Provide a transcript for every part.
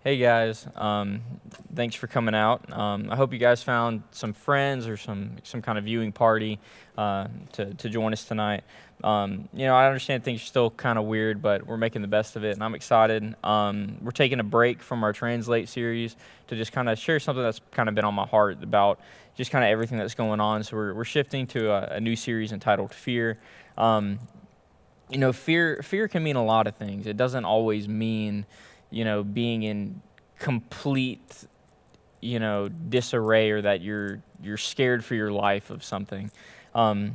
Hey guys, thanks for coming out. I hope you guys found some friends or some kind of viewing party to join us tonight. I understand things are still kind of weird, but we're making the best of it, and I'm excited. We're taking a break from our Translate series to just kind of share something that's kind of been on my heart about just kind of everything that's going on. So we're shifting to a new series entitled Fear. Um, fear can mean a lot of things. It doesn't always mean being in complete, disarray, or that you're scared for your life of something. Um,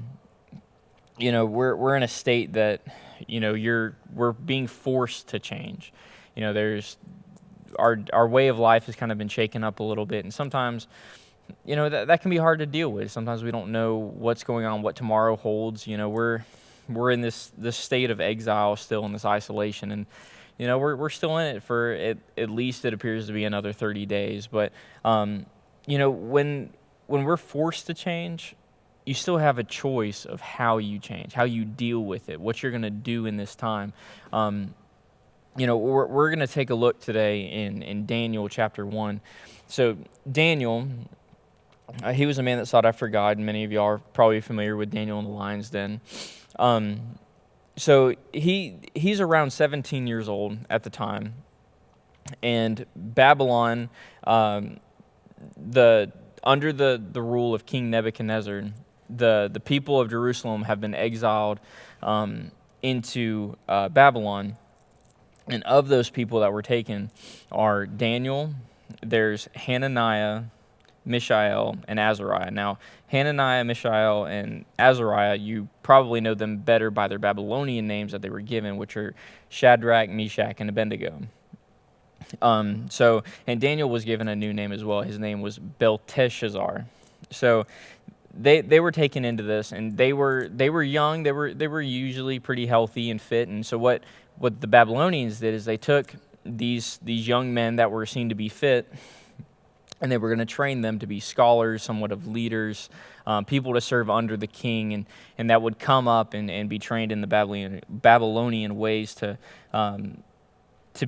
we're in a state that, we're being forced to change. There's our way of life has kind of been shaken up a little bit, and sometimes, that can be hard to deal with. Sometimes we don't know what's going on, what tomorrow holds. We're in this state of exile, still in this isolation, and we're still in it for at least it appears to be another 30 days. But when we're forced to change, you still have a choice of how you change, how you deal with it, what you're going to do in this time. We're going to take a look today in Daniel chapter 1. So Daniel, he was a man that sought after God. Many of y'all are probably familiar with Daniel in the lion's den. So he's around 17 years old at the time, and Babylon, the under the rule of King Nebuchadnezzar, the people of Jerusalem have been exiled into Babylon, and of those people that were taken are Daniel, there's Hananiah, Mishael, and Azariah. Now, Hananiah, Mishael, and Azariah, you probably know them better by their Babylonian names that they were given, which are Shadrach, Meshach, and Abednego. And Daniel was given a new name as well. His name was Belteshazzar. So they were taken into this, and they were young. They were usually pretty healthy and fit. And so what the Babylonians did is they took these young men that were seen to be fit, and they were going to train them to be scholars, somewhat of leaders, people to serve under the king, and that would come up and be trained in the Babylonian ways to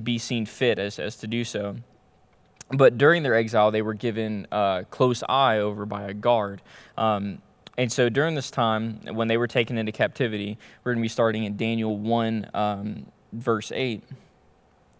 be seen fit as to do so. But during their exile, they were given a close eye over by a guard. And so during this time, when they were taken into captivity, we're going to be starting in Daniel 1, verse 8.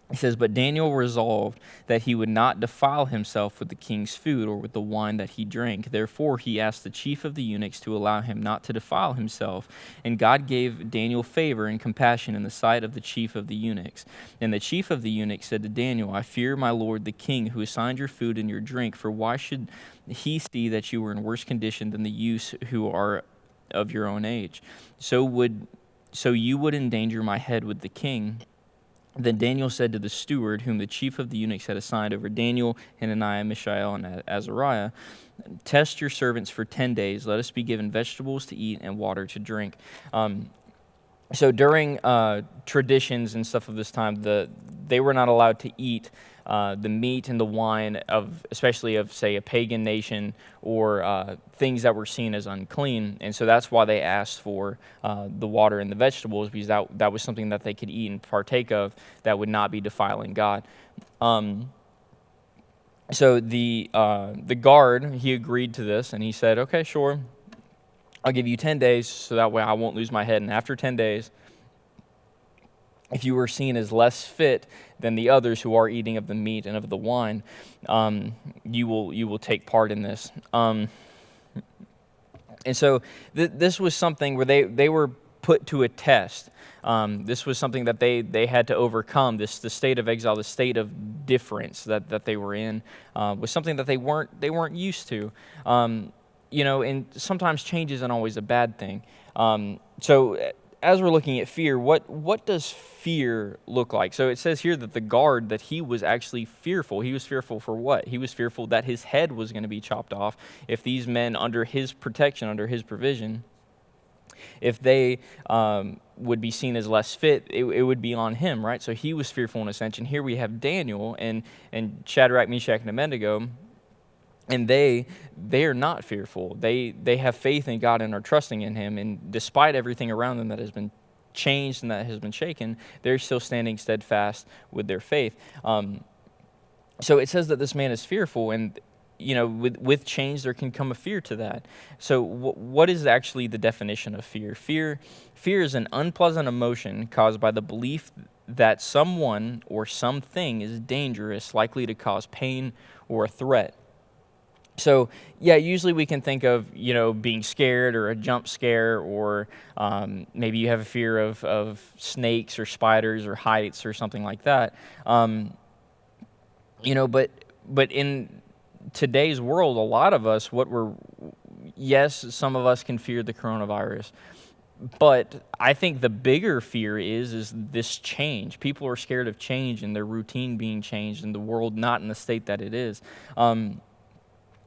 It says, "But Daniel resolved that he would not defile himself with the king's food or with the wine that he drank. Therefore he asked the chief of the eunuchs to allow him not to defile himself. And God gave Daniel favor and compassion in the sight of the chief of the eunuchs. And the chief of the eunuchs said to Daniel, I fear my lord the king, who assigned your food and your drink, for why should he see that you were in worse condition than the youths who are of your own age? So you would endanger my head with the king." Then Daniel said to the steward, whom the chief of the eunuchs had assigned over Daniel, Hananiah, Mishael, and Azariah, "Test your servants for 10 days. Let us be given vegetables to eat and water to drink." So during traditions and stuff of this time, they were not allowed to eat the meat and the wine especially of, say, a pagan nation, or things that were seen as unclean. And so that's why they asked for the water and the vegetables, because that was something that they could eat and partake of that would not be defiling God. So the guard, he agreed to this, and he said, "Okay, sure, I'll give you 10 days, so that way I won't lose my head. And after 10 days, if you were seen as less fit than the others who are eating of the meat and of the wine, you will take part in this." And so this was something where they were put to a test. This was something that they had to overcome. The state of exile, the state of difference that they were in, was something that they weren't used to. And sometimes change isn't always a bad thing. So as we're looking at fear, what does fear look like? So it says here that the guard, that he was actually fearful. He was fearful for what? He was fearful that his head was going to be chopped off if these men, under his protection, under his provision, if they would be seen as less fit, it would be on him, right? So he was fearful in a sense. And here we have Daniel and Shadrach, Meshach, and Abednego, and they are not fearful. They have faith in God and are trusting in him. And despite everything around them that has been changed and that has been shaken, they're still standing steadfast with their faith. So it says that this man is fearful, and with change there can come a fear to that. So what is actually the definition of fear? Fear is an unpleasant emotion caused by the belief that someone or something is dangerous, likely to cause pain or a threat. So yeah, usually we can think of being scared or a jump scare, or maybe you have a fear of snakes or spiders or heights or something like that. But in today's world, a lot of us, yes, some of us can fear the coronavirus, but I think the bigger fear is this change. People are scared of change and their routine being changed and the world not in the state that it is.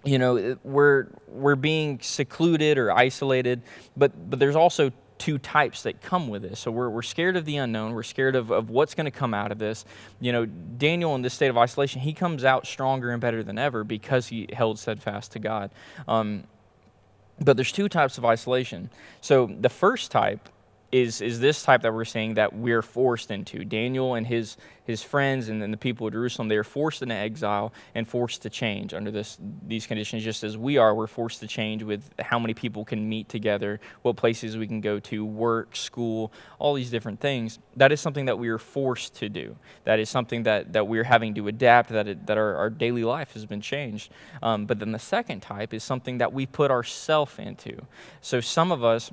We're being secluded or isolated, but there's also two types that come with this. So we're scared of the unknown. We're scared of what's going to come out of this. Daniel, in this state of isolation, he comes out stronger and better than ever because he held steadfast to God. But there's two types of isolation. So the first type is this type that we're seeing that we're forced into. Daniel and his friends and then the people of Jerusalem, they are forced into exile and forced to change under these conditions, just as we are. We're forced to change with how many people can meet together, what places we can go to, work, school, all these different things. That is something that we are forced to do. That is something that we're having to adapt, that our daily life has been changed. But then the second type is something that we put ourselves into. So some of us,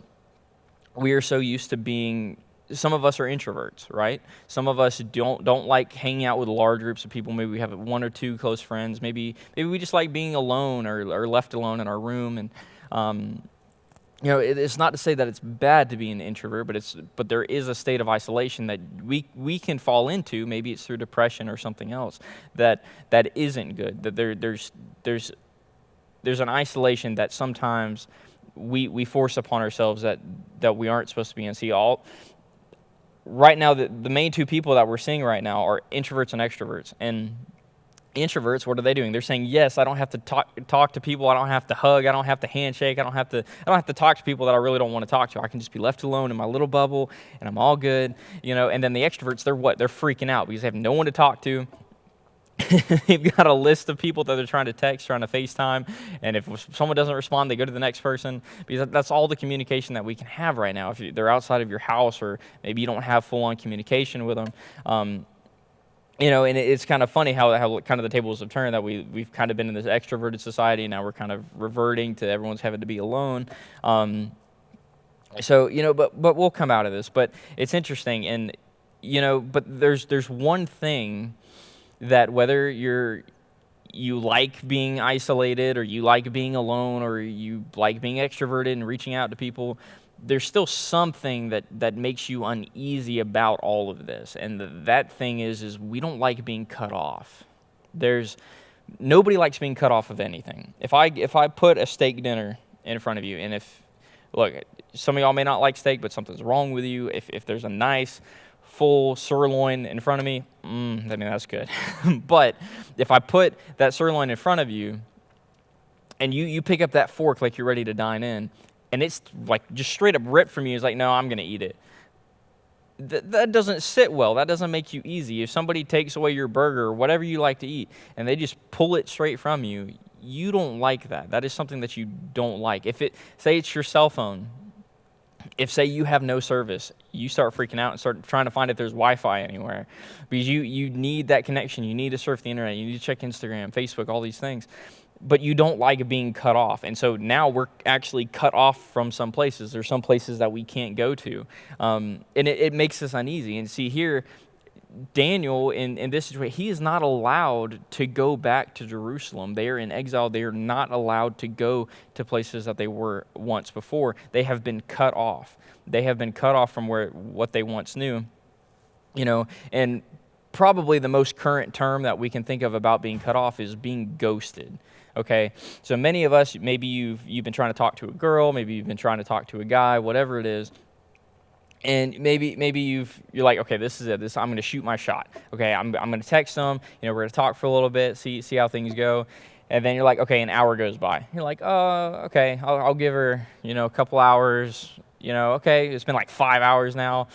we are so used to being, some of us are introverts, right? Some of us don't like hanging out with large groups of people. Maybe we have one or two close friends. Maybe we just like being alone or left alone in our room. And it's not to say that it's bad to be an introvert, but there is a state of isolation that we can fall into. Maybe it's through depression or something else that isn't good. That there's an isolation that sometimes we force upon ourselves that we aren't supposed to be in. See, right now, the main two people that we're seeing right now are introverts and extroverts. And introverts, what are they doing? They're saying, yes, I don't have to talk to people. I don't have to hug. I don't have to handshake. I don't have to talk to people that I really don't want to talk to. I can just be left alone in my little bubble, and I'm all good. And then the extroverts, they're freaking out because they have no one to talk to. They've got a list of people that they're trying to text, trying to FaceTime, and if someone doesn't respond, they go to the next person, because that's all the communication that we can have right now. If they're outside of your house, or maybe you don't have full-on communication with them, and it's kind of funny how kind of the tables have turned, that we've kind of been in this extroverted society, and now we're kind of reverting to everyone's having to be alone. But we'll come out of this. But it's interesting, and but there's one thing that whether you like being isolated, or you like being alone, or you like being extroverted and reaching out to people, there's still something that makes you uneasy about all of this. And that thing is we don't like being cut off. Nobody likes being cut off of anything. If I put a steak dinner in front of you, and look, some of y'all may not like steak, but something's wrong with you. If there's a nice full sirloin in front of me, that's good. But if I put that sirloin in front of you, and you pick up that fork like you're ready to dine in, and it's like just straight up ripped from you, it's like, no, I'm going to eat it. That doesn't sit well. That doesn't make you easy. If somebody takes away your burger or whatever you like to eat, and they just pull it straight from you, you don't like that. That is something that you don't like. Say it's your cell phone. If, say, you have no service, you start freaking out and start trying to find if there's Wi-Fi anywhere, because you need that connection. You need to surf the internet. You need to check Instagram, Facebook, all these things. But you don't like being cut off. And so now we're actually cut off from some places. There's some places that we can't go to. And it makes us uneasy. And see here, Daniel, in this situation, he is not allowed to go back to Jerusalem. They are in exile. They are not allowed to go to places that they were once before. They have been cut off. They have been cut off from what they once knew. And probably the most current term that we can think of about being cut off is being ghosted. Okay, so many of us, maybe you've been trying to talk to a girl, maybe you've been trying to talk to a guy, whatever it is. And maybe you're like, okay, this is it. I'm going to shoot my shot. Okay, I'm going to text them. We're going to talk for a little bit, see how things go. And then you're like, okay, an hour goes by. You're like, oh, okay, I'll give her, a couple hours. Okay, it's been like 5 hours now.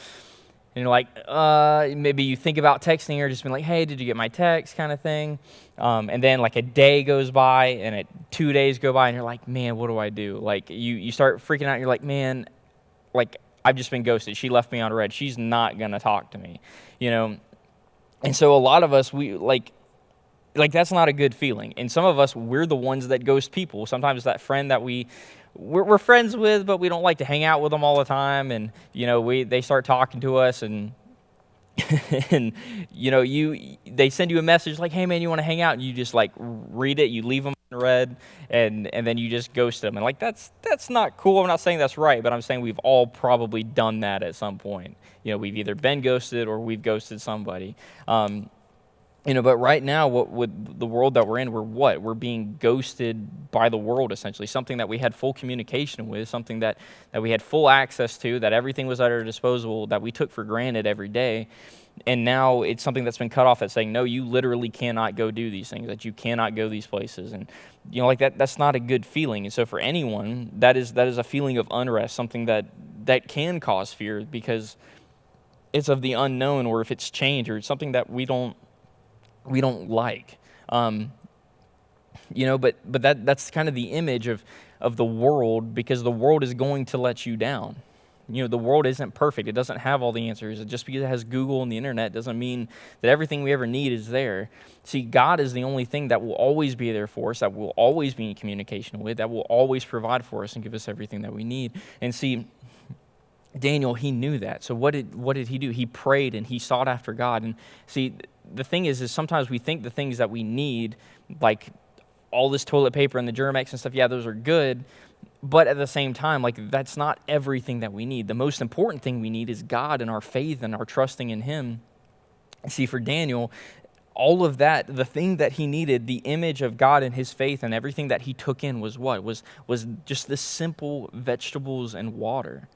And you're like, maybe you think about texting her, just being like, hey, did you get my text kind of thing. And then like a day goes by and 2 days go by and you're like, man, what do I do? Like you start freaking out. And you're like, man, like I've just been ghosted. She left me on red. She's not going to talk to me, you know? And so a lot of us, we like that's not a good feeling. And some of us, we're the ones that ghost people. Sometimes that friend that we're friends with, but we don't like to hang out with them all the time. And, you know, they start talking to us and, and, you know, they send you a message like, hey man, you want to hang out? And you just like read it, you leave them in red, and then you just ghost them. And like, that's not cool. I'm not saying that's right, but I'm saying we've all probably done that at some point. You know, we've either been ghosted or we've ghosted somebody. You know, but right now, with the world that we're in, we're being ghosted by the world, essentially. Something that we had full communication with, something that we had full access to, that everything was at our disposal, that we took for granted every day. And now it's something that's been cut off that's saying, no, you literally cannot go do these things, that you cannot go these places. And, you know, like that's not a good feeling. And so for anyone, that is a feeling of unrest, something that can cause fear because it's of the unknown, or if it's change, or it's something that we don't like, you know, but that's kind of the image of the world, because the world is going to let you down. You know, the world isn't perfect. It doesn't have all the answers. Just because it has Google and the internet doesn't mean that everything we ever need is there. See, God is the only thing that will always be there for us, that will always be in communication with, that will always provide for us and give us everything that we need. And see, Daniel, he knew that. So what did he do? He prayed and he sought after God. And see, the thing is sometimes we think the things that we need, like all this toilet paper and the Germ-X and stuff, yeah, those are good. But at the same time, like that's not everything that we need. The most important thing we need is God and our faith and our trusting in him. See, for Daniel, all of that, the thing that he needed, the image of God and his faith and everything that he took in was what? Was just the simple vegetables and water.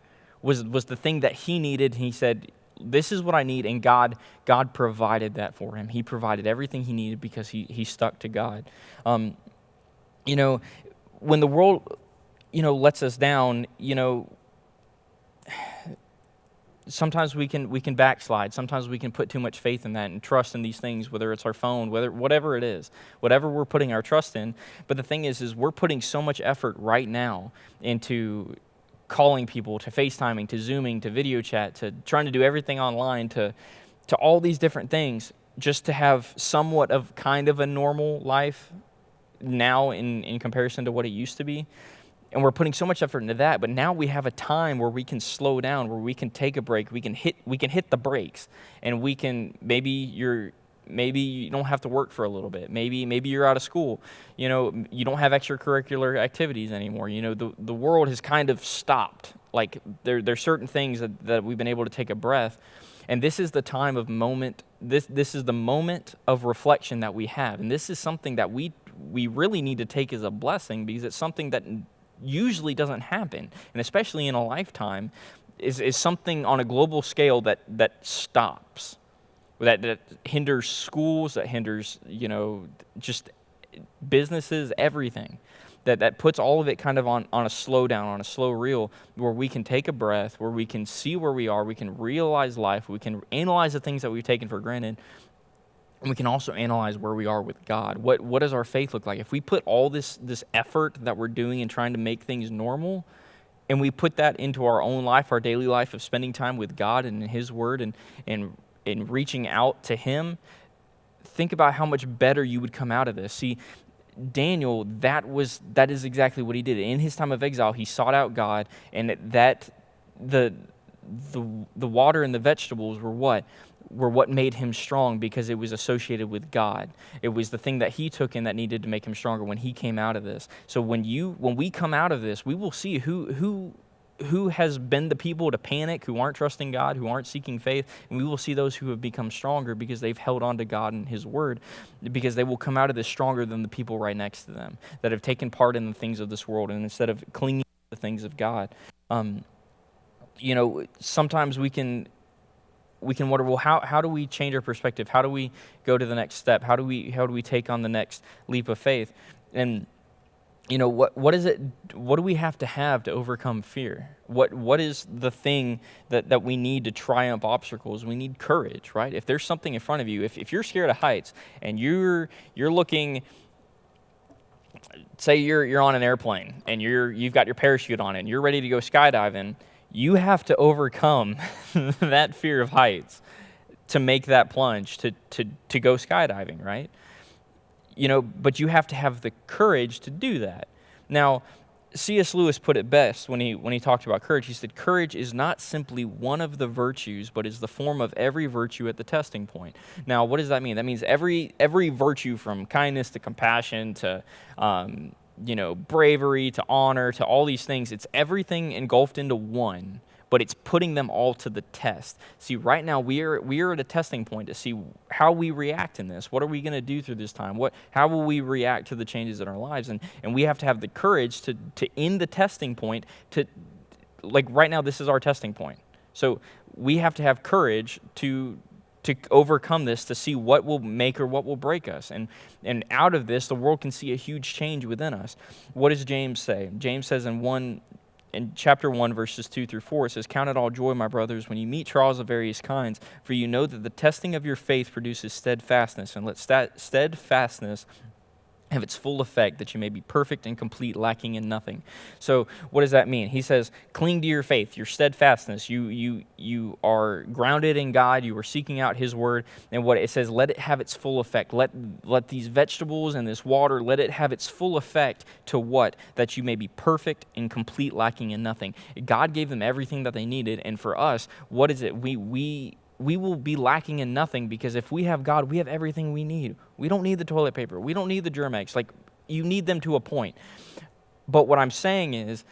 Was the thing that he needed. He said, this is what I need, and God provided that for him. He provided everything he needed because he stuck to God. You know, when the world, you know, lets us down, you know, sometimes we can backslide. Sometimes we can put too much faith in that and trust in these things, whether it's our phone, whatever it is, whatever we're putting our trust in. But the thing is we're putting so much effort right now into calling people, to FaceTiming, to Zooming, to video chat, to trying to do everything online, to all these different things, just to have somewhat of kind of a normal life now in comparison to what it used to be. And we're putting so much effort into that, but now we have a time where we can slow down, where we can take a break, we can hit the brakes, and we can, maybe you don't have to work for a little bit. Maybe you're out of school. You know, you don't have extracurricular activities anymore. You know, the world has kind of stopped. Like there's certain things that we've been able to take a breath. And this is the time of moment. This is the moment of reflection that we have. And this is something that we really need to take as a blessing, because it's something that usually doesn't happen. And especially in a lifetime is something on a global scale that stops. That hinders schools, that hinders, you know, just businesses, everything. That puts all of it kind of on a slowdown, on a slow reel, where we can take a breath, where we can see where we are, we can realize life, we can analyze the things that we've taken for granted, and we can also analyze where we are with God. What does our faith look like? If we put all this effort that we're doing in trying to make things normal, and we put that into our own life, our daily life of spending time with God and in his word and reaching out to him, think about how much better you would come out of this. See, Daniel, that is exactly what he did. In his time of exile, he sought out God, and the water and the vegetables were what made him strong, because it was associated with God. It was the thing that he took in that needed to make him stronger when he came out of this. So when we come out of this, we will see who has been the people to panic, who aren't trusting God, who aren't seeking faith, and we will see those who have become stronger because they've held on to God and his word, because they will come out of this stronger than the people right next to them that have taken part in the things of this world, and instead of clinging to the things of God. You know, sometimes we can wonder, well, how do we change our perspective? How do we go to the next step? How do we take on the next leap of faith? And what is it? What do we have to overcome fear? What is the thing that we need to triumph obstacles? We need courage, right? If there's something in front of you, if you're scared of heights and you're looking, say you're on an airplane and you've got your parachute on and you're ready to go skydiving, you have to overcome that fear of heights to make that plunge to go skydiving, right? But you have to have the courage to do that. Now, C.S. Lewis put it best when he talked about courage. He said, courage is not simply one of the virtues, but is the form of every virtue at the testing point. Now, what does that mean? That means every virtue, from kindness to compassion to bravery to honor to all these things, it's everything engulfed into one, but it's putting them all to the test. See, right now we are at a testing point to see how we react in this. What are we going to do through this time? How will we react to the changes in our lives? And we have to have the courage to end the testing point. Like right now, this is our testing point. So we have to have courage to overcome this, to see what will make or what will break us. And out of this, the world can see a huge change within us. What does James say? James says in chapter 1, verses 2 through 4, it says, "Count it all joy, my brothers, when you meet trials of various kinds, for you know that the testing of your faith produces steadfastness, and let steadfastness have its full effect, that you may be perfect and complete, lacking in nothing." So what does that mean? He says, cling to your faith, your steadfastness. You are grounded in God. You are seeking out His word. And what it says, let it have its full effect. Let these vegetables and this water, let it have its full effect to what? That you may be perfect and complete, lacking in nothing. God gave them everything that they needed. And for us, what is it? We will be lacking in nothing, because if we have God, we have everything we need. We don't need the toilet paper. We don't need the Germ-X. Like, you need them to a point. But what I'm saying is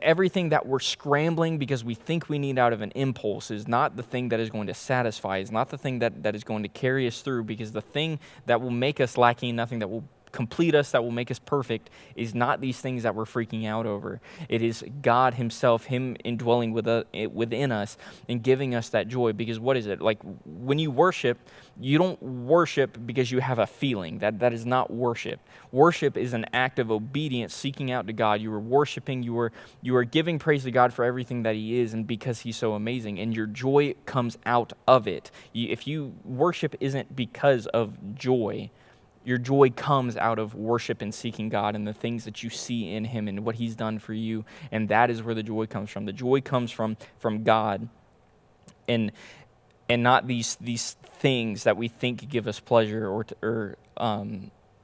everything that we're scrambling because we think we need out of an impulse is not the thing that is going to satisfy. It's not the thing that is going to carry us through, because the thing that will make us lacking in nothing, that will complete us, that will make us perfect, is not these things that we're freaking out over. It is God Himself, Him indwelling within us and giving us that joy. Because what is it? Like, when you worship, you don't worship because you have a feeling. That is not worship. Worship is an act of obedience, seeking out to God. You are worshiping, you are giving praise to God for everything that He is and because He's so amazing, and your joy comes out of it. If you worship isn't because of joy, your joy comes out of worship and seeking God and the things that you see in Him and what He's done for you. And that is where the joy comes from. The joy comes from God, and not these things that we think give us pleasure or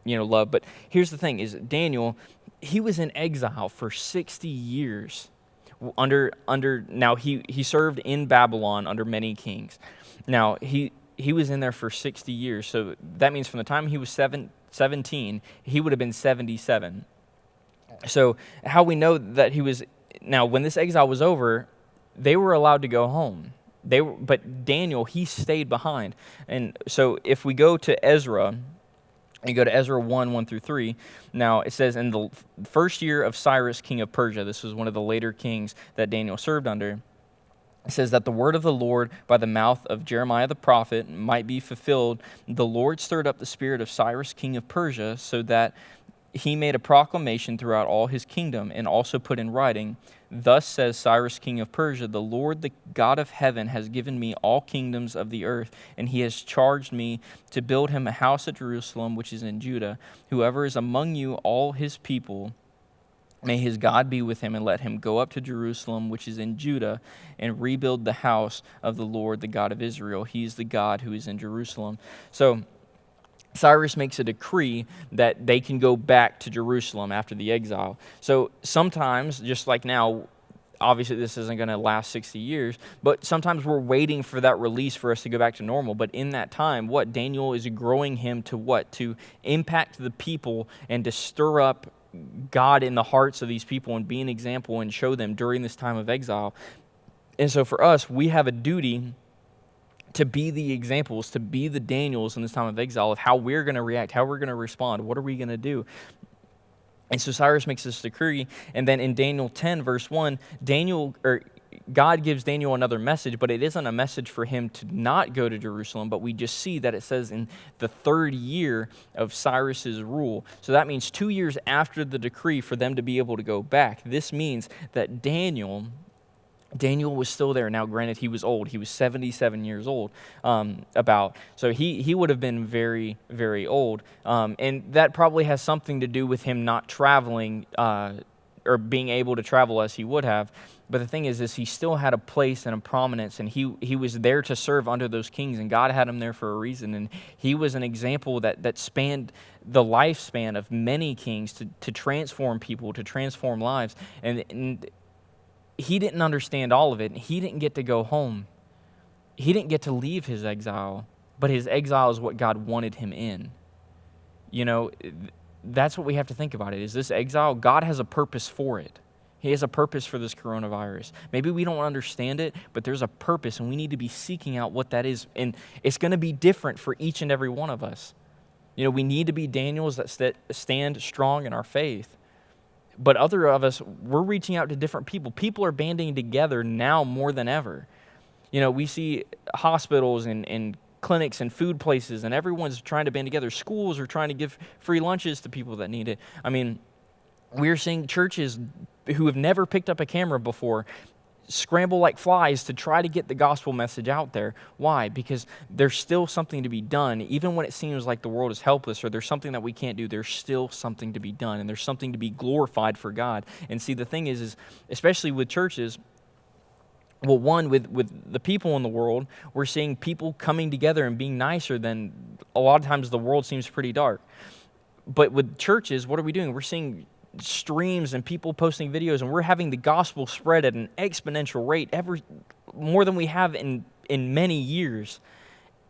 love. But here's the thing: is Daniel, he was in exile for 60 years. Now he served in Babylon under many kings. Now he was in there for 60 years. So that means from the time he was 17, he would have been 77. So how we know that now when this exile was over, they were allowed to go home. But Daniel, he stayed behind. And so if we go to Ezra, and go to Ezra 1 through 3, now it says, in the first year of Cyrus, king of Persia, this was one of the later kings that Daniel served under, it says that the word of the Lord by the mouth of Jeremiah the prophet might be fulfilled. The Lord stirred up the spirit of Cyrus, king of Persia, so that he made a proclamation throughout all his kingdom, and also put in writing, "Thus says Cyrus, king of Persia, the Lord, the God of heaven, has given me all kingdoms of the earth, and He has charged me to build Him a house at Jerusalem, which is in Judah. Whoever is among you, all His people, may his God be with him, and let him go up to Jerusalem, which is in Judah, and rebuild the house of the Lord, the God of Israel. He is the God who is in Jerusalem." So Cyrus makes a decree that they can go back to Jerusalem after the exile. So sometimes, just like now, obviously this isn't going to last 60 years, but sometimes we're waiting for that release for us to go back to normal. But in that time, what Daniel is growing him to what? To impact the people and to stir up God in the hearts of these people and be an example and show them during this time of exile. And so for us, we have a duty to be the examples, to be the Daniels in this time of exile, of how we're going to react, how we're going to respond, what are we going to do. And so Cyrus makes this decree, and then in Daniel 10, verse 1, God gives Daniel another message, but it isn't a message for him to not go to Jerusalem, but we just see that it says in the third year of Cyrus's rule. So that means 2 years after the decree for them to be able to go back. This means that Daniel was still there. Now, granted, he was old. He was 77 years old, So he would have been very, very old. And that probably has something to do with him not traveling or being able to travel as he would have. But the thing is he still had a place and a prominence, and he was there to serve under those kings, and God had him there for a reason. And he was an example that spanned the lifespan of many kings to transform people, to transform lives. And he didn't understand all of it, and he didn't get to go home. He didn't get to leave his exile, but his exile is what God wanted him in. You know, that's what we have to think about it. Is this exile? God has a purpose for it. He has a purpose for this coronavirus. Maybe we don't understand it, but there's a purpose, and we need to be seeking out what that is. And it's going to be different for each and every one of us. You know, we need to be Daniels that stand strong in our faith. But other of us, we're reaching out to different people. People are banding together now more than ever. You know, we see hospitals and clinics and food places, and everyone's trying to band together. Schools are trying to give free lunches to people that need it. I mean, we're seeing churches who have never picked up a camera before scramble like flies to try to get the gospel message out there. Why? Because there's still something to be done. Even when it seems like the world is helpless or there's something that we can't do, there's still something to be done, and there's something to be glorified for God. And see, the thing is especially with churches, well, one, with the people in the world, we're seeing people coming together and being nicer than a lot of times the world seems pretty dark. But with churches, what are we doing? We're seeing streams and people posting videos, and we're having the gospel spread at an exponential rate, more than we have in many years.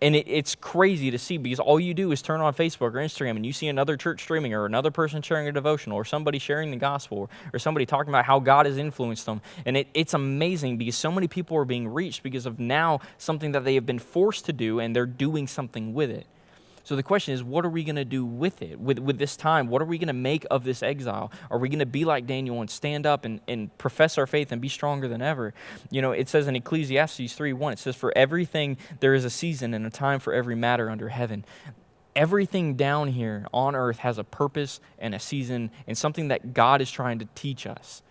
And it's crazy to see, because all you do is turn on Facebook or Instagram and you see another church streaming, or another person sharing a devotional, or somebody sharing the gospel, or somebody talking about how God has influenced them. And it's amazing, because so many people are being reached because of now something that they have been forced to do, and they're doing something with it. So the question is, what are we going to do with it, with this time? What are we going to make of this exile? Are we going to be like Daniel and stand up and profess our faith and be stronger than ever? You know, it says in Ecclesiastes 3:1, it says, "For everything there is a season and a time for every matter under heaven." Everything down here on earth has a purpose and a season and something that God is trying to teach us.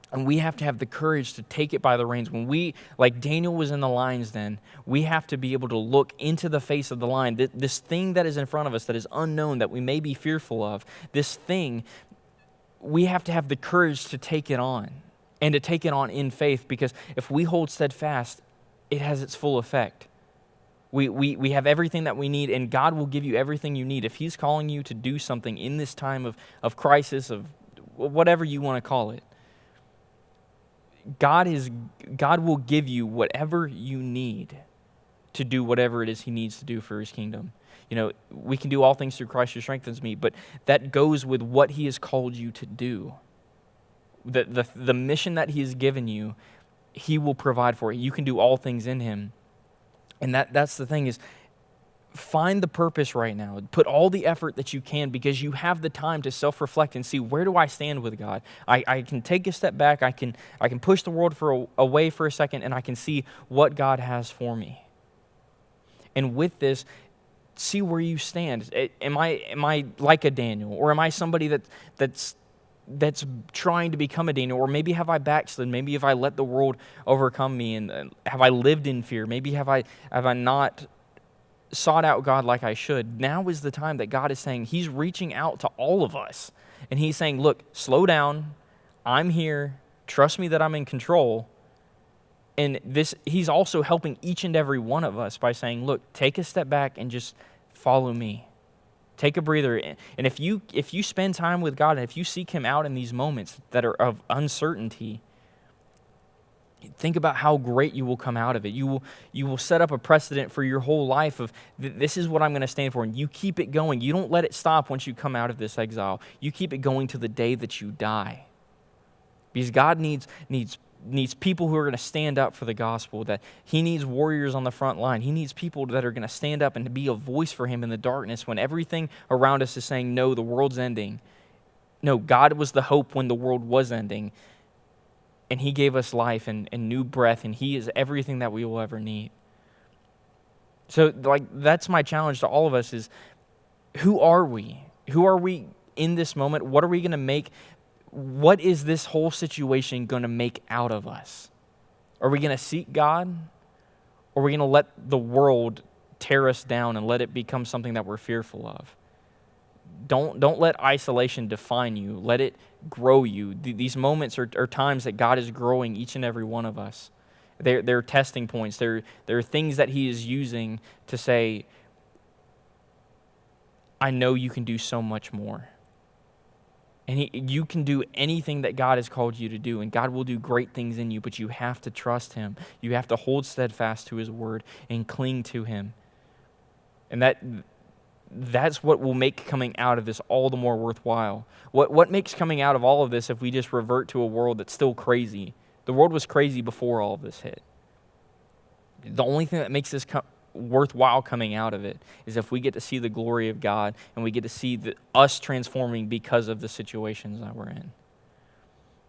And we have to have the courage to take it by the reins. When we, like Daniel was in the lion's den, we have to be able to look into the face of the lion. This thing that is in front of us that is unknown, that we may be fearful of, this thing, we have to have the courage to take it on, and to take it on in faith, because if we hold steadfast, it has its full effect. We have everything that we need, and God will give you everything you need. If He's calling you to do something in this time of crisis, of whatever you want to call it, God will give you whatever you need to do whatever it is He needs to do for His kingdom. You know, we can do all things through Christ who strengthens me, but that goes with what He has called you to do. The mission that He has given you, He will provide for it. You can do all things in Him. And that's the thing is, find the purpose right now. Put all the effort that you can, because you have the time to self-reflect and see, where do I stand with God? I can take a step back. I can push the world away for a second, and I can see what God has for me. And with this, see where you stand. Am I like a Daniel, or am I somebody that's trying to become a Daniel? Or maybe have I backslid? Maybe have I let the world overcome me, and have I lived in fear? Maybe have I not sought out God like I should? Now is the time that God is saying, He's reaching out to all of us. And He's saying, look, slow down. I'm here. Trust me that I'm in control. And He's also helping each and every one of us by saying, look, take a step back and just follow me. Take a breather. And if you spend time with God, and if you seek Him out in these moments that are of uncertainty, think about how great you will come out of it. You will set up a precedent for your whole life of, this is what I'm going to stand for. And you keep it going. You don't let it stop once you come out of this exile. You keep it going to the day that you die. Because God needs people who are going to stand up for the gospel, that He needs warriors on the front line. He needs people that are going to stand up and to be a voice for Him in the darkness when everything around us is saying, no, the world's ending. No, God was the hope when the world was ending. and he gave us life and new breath, and he is everything that we will ever need. So that's my challenge to all of us is, who are we? Who are we in this moment? What are we going to make? What is this whole situation going to make out of us? Are we going to seek God? Or are we going to let the world tear us down and let it become something that we're fearful of? Don't let isolation define you. Let it grow you. These moments are times that God is growing each and every one of us. They're testing points. They're things that he is using to say, I know you can do so much more. And you can do anything that God has called you to do, and God will do great things in you, but you have to trust him. You have to hold steadfast to his word and cling to him. And that's what will make coming out of this all the more worthwhile. What makes coming out of all of this if we just revert to a world that's still crazy? The world was crazy before all of this hit. The only thing that makes this worthwhile coming out of it is if we get to see the glory of God and we get to see us transforming because of the situations that we're in.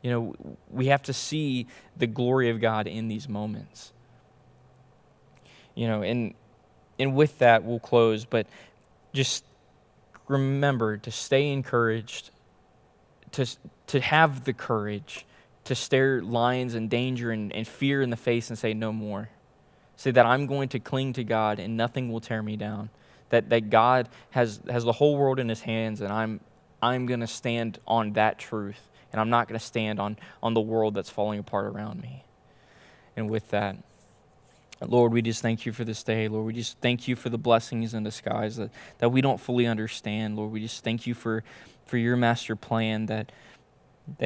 You know, we have to see the glory of God in these moments. You know, and with that we'll close, but just remember to stay encouraged, to have the courage to stare lions and danger and fear in the face and say no more. Say that I'm going to cling to God and nothing will tear me down. That God has the whole world in his hands, and I'm going to stand on that truth, and I'm not going to stand on the world that's falling apart around me. And with that, Lord, we just thank you for this day. Lord, we just thank you for the blessings in disguise that we don't fully understand. Lord, we just thank you for your master plan that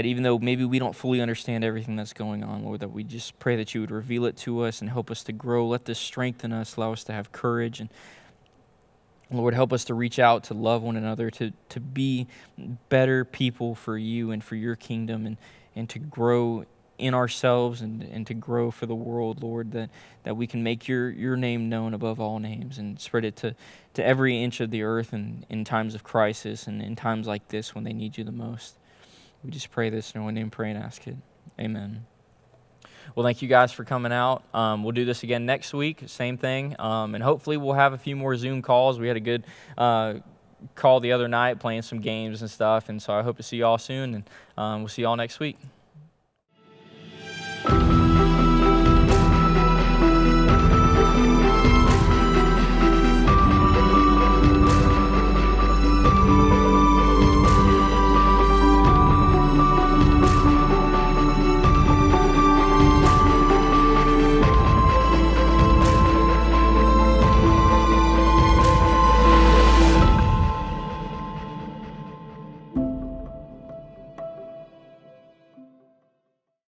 even though maybe we don't fully understand everything that's going on, Lord, that we just pray that you would reveal it to us and help us to grow. Let this strengthen us, allow us to have courage. And Lord, help us to reach out, to love one another, to be better people for you and for your kingdom, and to grow in ourselves and to grow for the world, Lord, that we can make your name known above all names and spread it to every inch of the earth and in times of crisis and in times like this when they need you the most. We just pray this in your name, pray and ask it. Amen. Well, thank you guys for coming out. We'll do this again next week, same thing, and hopefully we'll have a few more Zoom calls. We had a good call the other night playing some games and stuff, and so I hope to see you all soon, and we'll see you all next week.